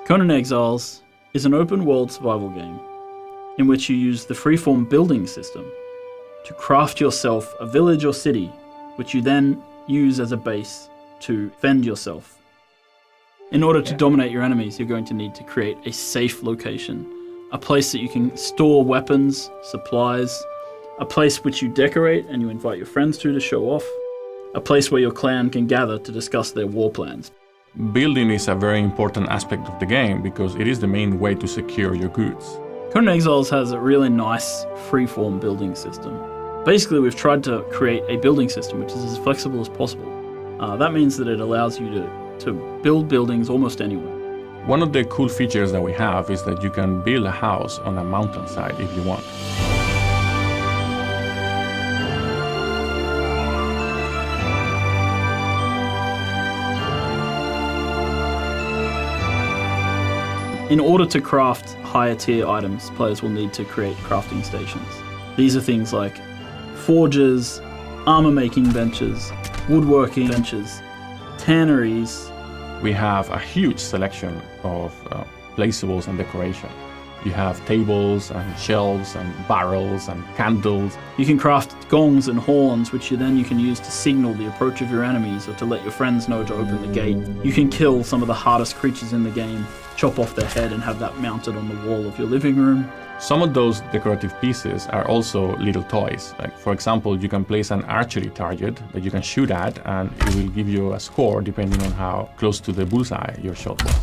Conan Exiles is an open-world survival game in which you use the freeform building system to craft yourself a village or city, which you then use as a base to fend yourself. In order to dominate your enemies, you're going to need to create a safe location, a place that you can store weapons, supplies, a place which you decorate and you invite your friends to show off, a place where your clan can gather to discuss their war plans. Building is a very important aspect of the game because it is the main way to secure your goods. Conan Exiles has a really nice freeform building system. Basically, we've tried to create a building system which is as flexible as possible. That means that it allows you to build buildings almost anywhere. One of the cool features that we have is that you can build a house on a mountainside if you want. In order to craft higher tier items, players will need to create crafting stations. These are things like forges, armor making benches, woodworking benches, tanneries. We have a huge selection of placeables and decoration. You have tables and shelves and barrels and candles. You can craft gongs and horns, which you can use to signal the approach of your enemies or to let your friends know to open the gate. You can kill some of the hardest creatures in the game, chop off their head and have that mounted on the wall of your living room. Some of those decorative pieces are also little toys. Like, for example, you can place an archery target that you can shoot at and it will give you a score depending on how close to the bullseye your shot was.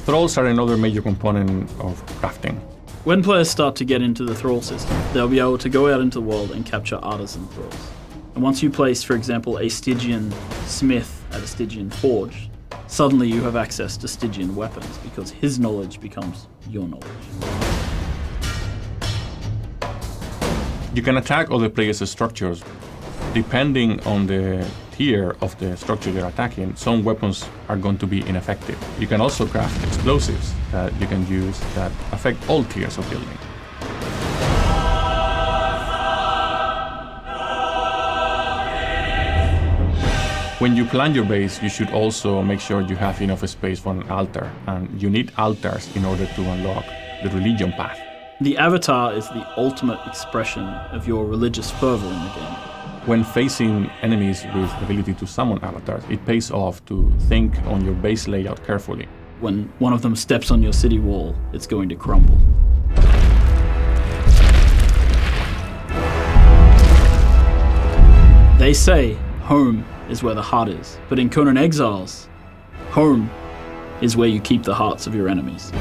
Thralls are another major component of crafting. When players start to get into the thrall system, they'll be able to go out into the world and capture artisan thralls. And once you place, for example, a Stygian smith at a Stygian forge, suddenly you have access to Stygian weapons because his knowledge becomes your knowledge. You can attack other players' structures. Depending on the tier of the structure you're attacking, some weapons are going to be ineffective. You can also craft explosives that you can use that affect all tiers of building. When you plan your base, you should also make sure you have enough space for an altar, and you need altars in order to unlock the religion path. The avatar is the ultimate expression of your religious fervor in the game. When facing enemies with the ability to summon avatars, it pays off to think on your base layout carefully. When one of them steps on your city wall, it's going to crumble. They say home is where the heart is, but in Conan Exiles, home is where you keep the hearts of your enemies.